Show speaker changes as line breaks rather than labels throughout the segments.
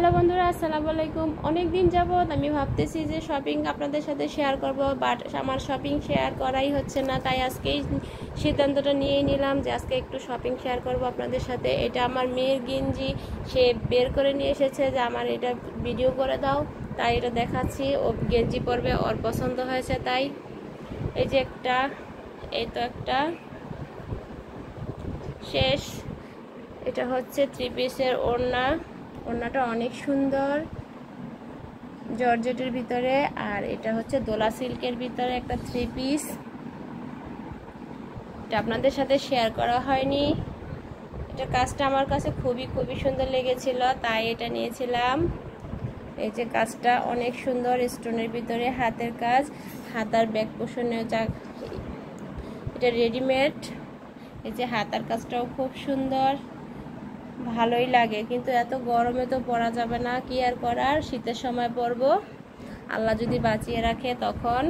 Hello বন্ধুরা, আসসালামু আলাইকুম। অনেক দিন যাবত আমি ভাবতেছি যে শপিং আপনাদের সাথে শেয়ার করব, বাট আমার শপিং শেয়ার করাই হচ্ছে না। তাই আজকেই সিদ্ধান্তটা নিয়েই নিলাম যে আজকে একটু শপিং শেয়ার করব আপনাদের সাথে। এটা আমার মেয়ের গেঞ্জি, সে বের করে নিয়ে এসেছে যে আমার এটা ভিডিও করে দাও, তাই এটা দেখাচ্ছি। ও গেঞ্জি পরবে, ওর পছন্দ হয়েছে তাই। এই যে একটা, এই তো একটা শেষ। এটা হচ্ছে 3 পিসের ওড়না। ওড়নাটা অনেক সুন্দর, জর্জেটের ভিতরে। আর এটা হচ্ছে দোলা সিল্কের ভিতরে একটা 3 পিস। এটা আপনাদের সাথে শেয়ার করা হয়নি। এটা কাজটা আমার কাছে খুবই সুন্দর লেগেছিল, তাই এটা নিয়েছিলাম। এই যে কাজটা অনেক সুন্দর, স্টোনের ভিতরে হাতের কাজ, হাতার ব্যাক পোষণে যা এটা রেডিমেড। এই যে হাতার কাজটাও খুব সুন্দর, ভালোই লাগে। কিন্তু এত গরমে তো পরা যাবে না, কি আর করার, শীতের সময় পরবো, আল্লাহ যদি বাঁচিয়ে রাখে তখন।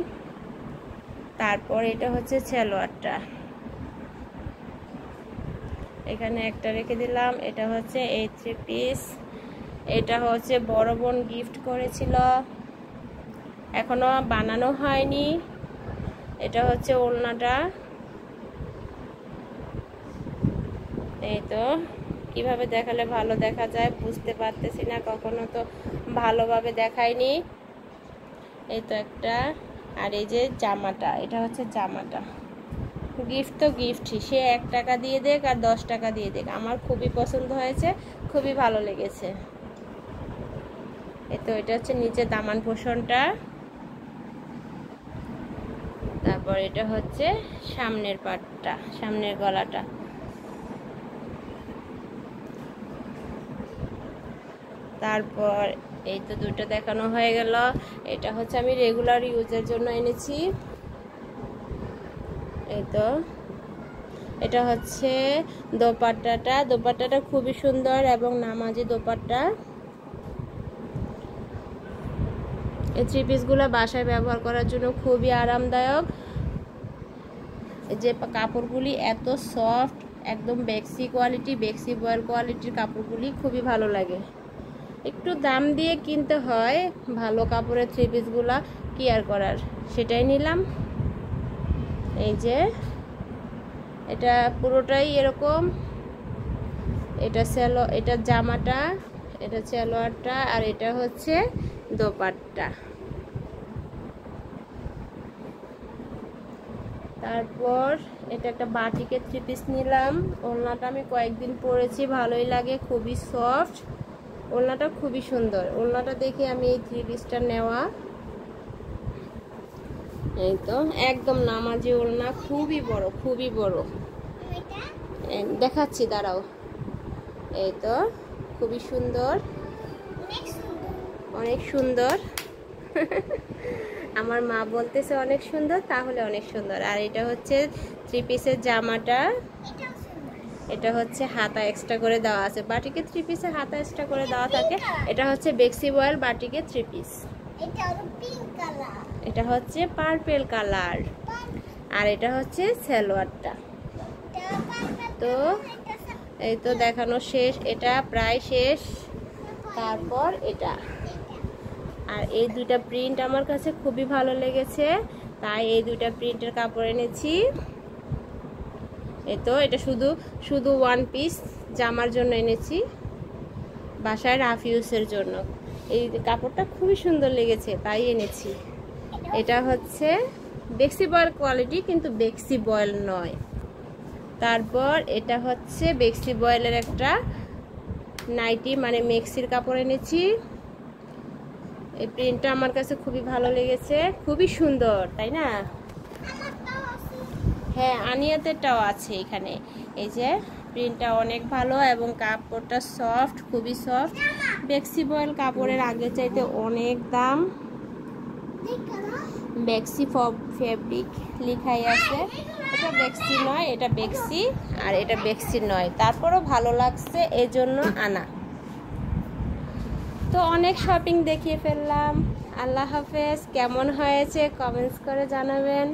তারপর এটা হচ্ছে সালোয়ারটা, এখানে একটা রেখে দিলাম। এটা হচ্ছে এই 3 পিস। এটা হচ্ছে বড় বোন গিফট করেছিল, এখনো বানানো হয়নি। এটা হচ্ছে ওড়নাটা। এই তো কিভাবে দেখালে ভালো দেখা যায় বুঝতে পারতেছি না, কখনো তো ভালোভাবে দেখায়নি। এই তো একটা। আর এই যে জামাটা, এটা হচ্ছে জামাটা। গিফট তো গিফটই, সে 1 টাকা দিয়ে দেখ আর 10 টাকা দিয়ে দেখ, আমার খুবই পছন্দ হয়েছে, খুবই ভালো লেগেছে। এই তো এটা হচ্ছে নিচে দামান পোষণটা। তারপর এটা হচ্ছে সামনের পাটটা, সামনের গলাটা। তারপর এই তো দুটো দেখানো হয়ে গেল। এটা হচ্ছে আমি রেগুলার ইউজের জন্য এনেছি। এই তো এটা হচ্ছে দোপাট্টাটা। দোপাট্টাটা খুবই সুন্দর এবং নামাজি দোপাট্টা। এই 3 পিসগুলো বাসায় ব্যবহার করার জন্য খুবই আরামদায়ক। এই যে কাপড়গুলি এত সফট, একদম বেক্সি কোয়ালিটি, বেক্সি বয়েল কোয়ালিটির কাপড়গুলি খুবই ভালো লাগে। একটু দাম দিয়ে কিনতে হয় ভালো কাপড়ের 3 পিসগুলা, কি আর করার, সেটাই নিলাম। এই যে এটা পুরোটাই এরকম। এটা জামাটা, এটা সালোয়ারটা, আর এটা হচ্ছে দোপাট্টা। তারপর এটা একটা বাটিকের 3 পিস নিলাম। ওড়নাটা আমি কয়েকদিন পরেছি, ভালোই লাগে, খুবই সফট। ওড়নাটা খুবই সুন্দর, ওড়নাটা দেখে আমি এই 3 পিসটা নেওয়া। এই তো একদম নামাজি ওড়না, খুবই বড়। দেখাচ্ছি, দাঁড়াও। এই তো খুবই সুন্দর, অনেক সুন্দর। আমার মা বলতেছে অনেক সুন্দর, তাহলে অনেক সুন্দর। আর এটা হচ্ছে 3 পিসের জামাটা। এটা হচ্ছে হাতা এক্সট্রা করে দেওয়া আছে, বাটিকে 3 পিসে হাতা এক্সট্রা করে দেওয়া থাকে। এটা হচ্ছে বেক্সি বয়েল বাটিকে 3 পিস। এটা হচ্ছে পার্পেল কালার। আর এটা হচ্ছে সালোয়ারটা। তো এই তো দেখানো শেষ, এটা প্রায় শেষ। তারপর এটা, আর এই দুইটা প্রিন্ট আমার কাছে খুবই ভালো লেগেছে, তাই এই দুইটা প্রিন্টের কাপড় এনেছি। এই তো এটা শুধু 1 পিস জামার জন্য এনেছি, বাসায় রাফ ইউজের জন্য। এই কাপড়টা খুবই সুন্দর লেগেছে, তাই এনেছি। এটা হচ্ছে বেক্সি বয়েল কোয়ালিটি, কিন্তু বেক্সি বয়েল নয়। তারপর এটা হচ্ছে বেক্সি বয়েলের একটা নাইটি, মানে মেক্সির কাপড় এনেছি। এই প্রিন্টটা আমার কাছে খুবই ভালো লেগেছে, খুবই সুন্দর, তাই না? হ্যাঁ, আনিয়াতেরটাও আছে এখানে। এই যে প্রিন্টটা অনেক ভালো এবং কাপড়টা সফট, খুবই সফট। বেক্সি বয়েল কাপড়ের আগে চাইতে অনেক দাম। বেক্সি ফেব্রিক লেখাই আছে। এটা বেক্সি নয়, এটা বেক্সি, আর এটা বেক্সি নয়। তারপরও ভালো লাগছে, এজন্য আনা। তো অনেক শপিং দেখিয়ে ফেললাম। আল্লাহ হাফেজ। কেমন হয়েছে কমেন্টস করে জানাবেন।